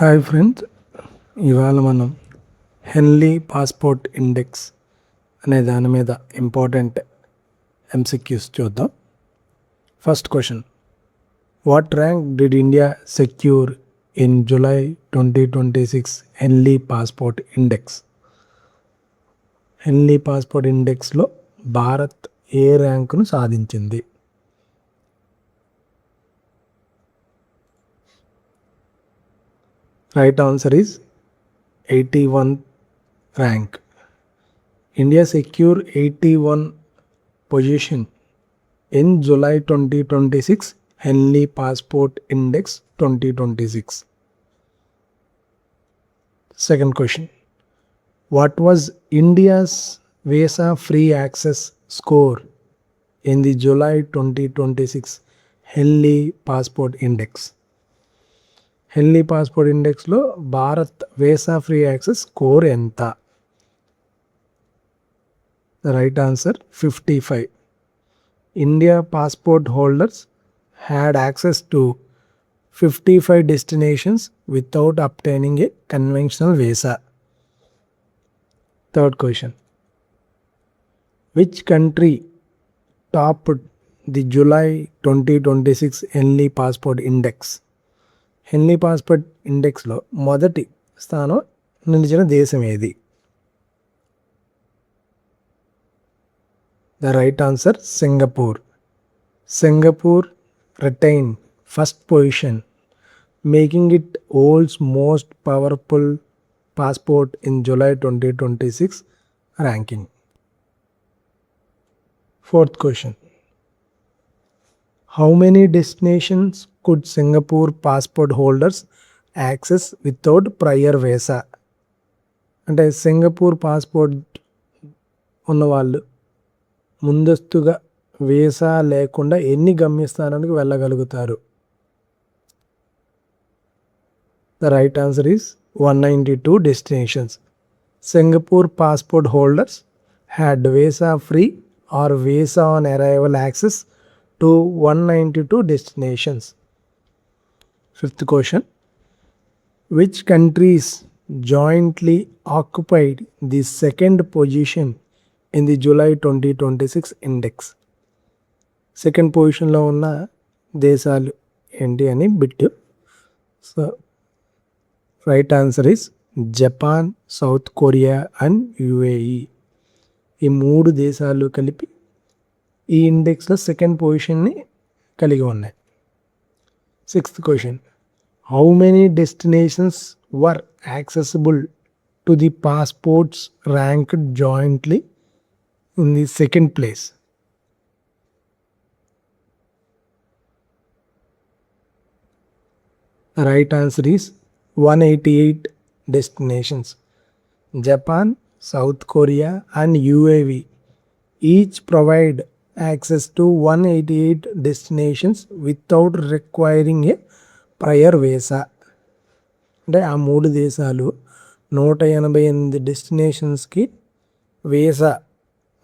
Hi friends, ఇవాళ మనం హెన్లీ passport index అనే దాని మీద ఇంపార్టెంట్ ఎంసిక్యూస్ చూద్దాం. First question, what rank did India secure in July 2026 Henley passport index? Henley passport ఇండెక్స్లో భారత్ ఏ ర్యాంకును సాధించింది? Right answer is 81 rank. India secured 81 position in July 2026 Henley Passport Index 2026. Second question, what was India's visa free access score in the July 2026 Henley Passport Index? Henley passport ఇండెక్స్లో Bharat visa free access score ఎంత? The right answer 55. India passport holders had access to 55 destinations without obtaining a conventional visa. Third question, which country topped the July 2026 Henley passport index? Henley passport ఇండెక్స్లో మొదటి స్థానం నిలిచిన దేశం ఏది? The right answer Singapore. Singapore retain first position, making it world's most powerful passport in July 2026 ranking. Fourth question, how many destinations could Singapore passport holders access without prior visa? అంటే Singapore passport ఉన్నవాళ్ళు ముందస్తుగా visa లేకుండా ఎన్ని గమ్యస్థానానికి వెళ్ళగలుగుతారు? The right answer is 192 destinations. Singapore passport holders had visa free or visa on arrival access to 192 destinations. Fifth question, which countries jointly occupied the second position in the July 2026 index? Second పొజిషన్లో ఉన్న దేశాలు ఏంటి అని bit. So right answer is Japan, south Korea and UAE. ఈ మూడు దేశాలు కలిపి ఈ ఇండెక్స్లో సెకండ్ పొజిషన్ని కలిగి ఉన్నాయి. Sixth question, how many destinations were accessible to the passports ranked jointly in the second place? Right answer is 188 destinations. Japan, south Korea and UAE each provide access to 188 destinations without requiring a prior visa. అంటే ఆ మూడు దేశాలు 188 డెస్టినేషన్స్కి visa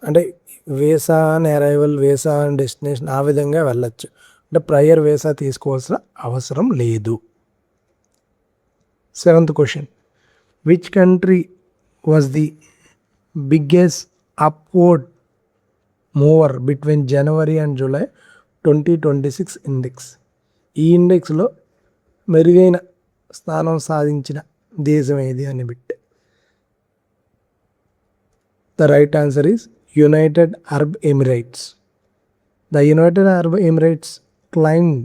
అంటే visa and arrival, visa and destination ఆ విధంగా వెళ్ళచ్చు. అంటే ప్రయర్ వీసా తీసుకోవాల్సిన అవసరం లేదు. Seventh question, which country was the biggest upward mover between January and July 2026 index? ఈ ఇండెక్స్లో మెరుగైన స్థానం సాధించిన దేశం ఏది అని bit. The right answer is United Arab Emirates. The United Arab Emirates climb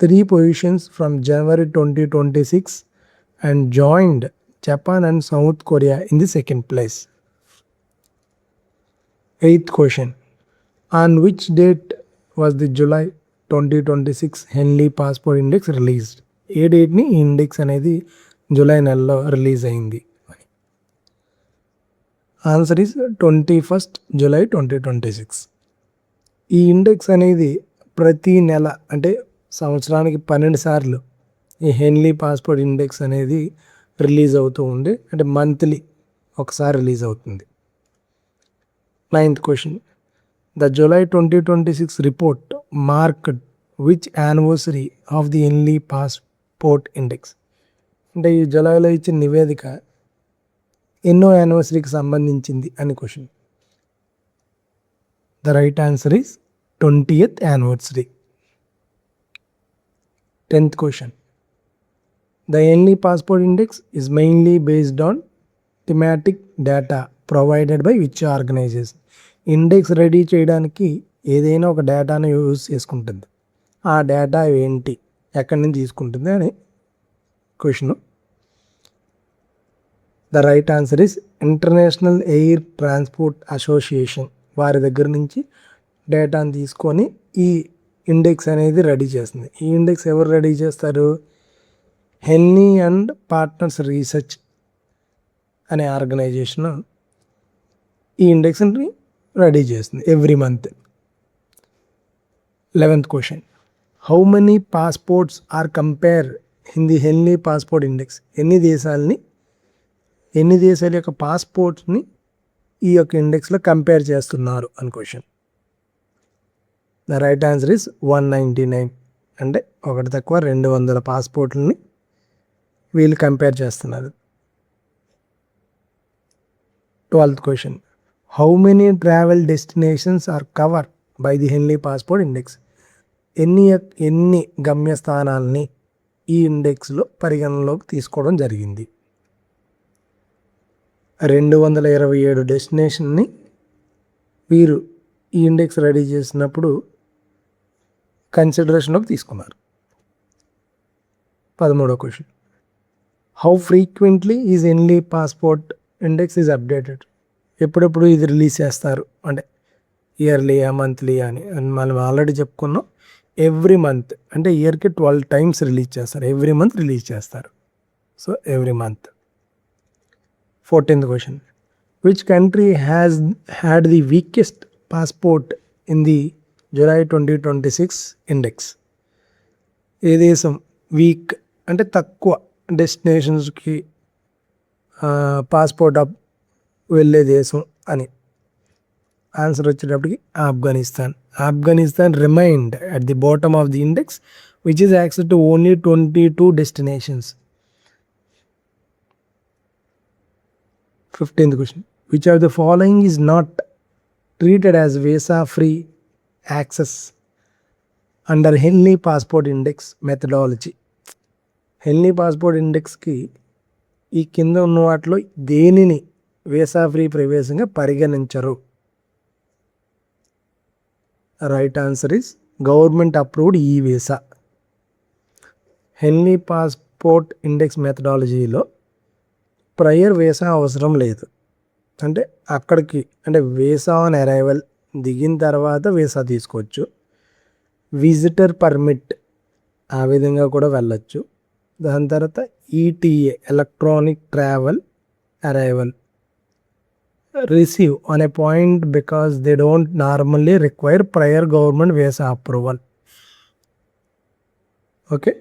3 positions from January 2026 and joined Japan and South Korea in the second place. Eighth question, on which date was the July 2026 Henley Passport Index released? ఏ డేట్ని ఈ index అనేది July నెలలో release అయింది? Answer is 21st July 2026. ఈ index అనేది ప్రతి నెల అంటే సంవత్సరానికి 12 సార్లు ఈ హెన్లీ పాస్పోర్ట్ ఇండెక్స్ అనేది రిలీజ్ అవుతూ ఉంది. అంటే మంత్లీ ఒకసారి రిలీజ్ అవుతుంది. Ninth question, the July 2026 report marked which anniversary of the Henley Passport Index? అంటే ఈ జూలైలో ఇచ్చిన నివేదిక ఎన్నో యానివర్సరీకి సంబంధించింది అని question. The right answer is 20th anniversary. 10th question. The Henley Passport Index is mainly based on thematic data provided by which organization? Index ready చేయడానికి ఏదైనా ఒక డేటాను యూజ్ చేసుకుంటుంది. ఆ డేటా ఏంటి, ఎక్కడి నుంచి తీసుకుంటుంది అని question. The right answer is international air transport association. వారి దగ్గర నుంచి డేటాను తీసుకొని ఈ ఇండెక్స్ అనేది రెడీ చేస్తుంది. ఈ ఇండెక్స్ ఎవరు రెడీ చేస్తారు? హెన్లీ అండ్ పార్ట్నర్స్ రీసెర్చ్ అనే ఆర్గనైజేషన్ ఈ ఇండెక్స్ని రెడీ చేస్తుంది every month. 11th question. How many passports are compare in the Henley passport index? ఎన్ని దేశాల యొక్క పాస్పోర్ట్స్ని ఈ యొక్క ఇండెక్స్లో కంపేర్ చేస్తున్నారు అని question. The right answer is 199. అంటే ఒకటి తక్కువ 200 పాస్పోర్ట్లని వీళ్ళు కంపేర్ చేస్తున్నారు. 12th question. How many travel destinations are cover by the Henley passport index? ఎన్ని గమ్యస్థానాలని ఈ ఇండెక్స్లో పరిగణనలోకి తీసుకోవడం జరిగింది? 227 డెస్టినేషన్ని వీరు ఈ ఇండెక్స్ రెడీ చేసినప్పుడు కన్సిడరేషన్లోకి తీసుకున్నారు. 13వ question. How frequently is Henley passport index is updated? ఎప్పుడెప్పుడు ఇది రిలీజ్ చేస్తారు, అంటే ఇయర్లీయా మంత్లీయా అని మనం ఆల్రెడీ చెప్పుకున్నాం. ఎవ్రీ మంత్, అంటే ఇయర్కి 12 times రిలీజ్ చేస్తారు. ఎవ్రీ మంత్ రిలీజ్ చేస్తారు. So every month. 14th question. Which country has had the weakest passport in the July 2026 index? ఏ దేశం వీక్ అంటే తక్కువ డెస్టినేషన్స్కి పాస్పోర్ట్ వెళ్ళే దేశం అని? ఆన్సర్ వచ్చేటప్పటికి Afghanistan. Afghanistan remained at the bottom of the index which is access to only 22 destinations. 15th question. Which of the following is not treated as visa free access under Henley passport index methodology? Henley passport ఇండెక్స్కి ఈ కింద ఉన్న వాటిలో దేనిని visa free ప్రవేశంగా పరిగణించరు? Right answer is government approved e visa. Henley passport index మెథడాలజీలో prior visa అవసరం లేదు. అంటే అక్కడికి, అంటే వీసా ఆన్ అరైవల్ దిగిన తర్వాత వీసా తీసుకోవచ్చు. విజిటర్ పర్మిట్ ఆ విధంగా కూడా వెళ్ళచ్చు. దాని తర్వాత ETA electronic travel arrival receive on a point because they don't normally require prior government visa approval. Okay.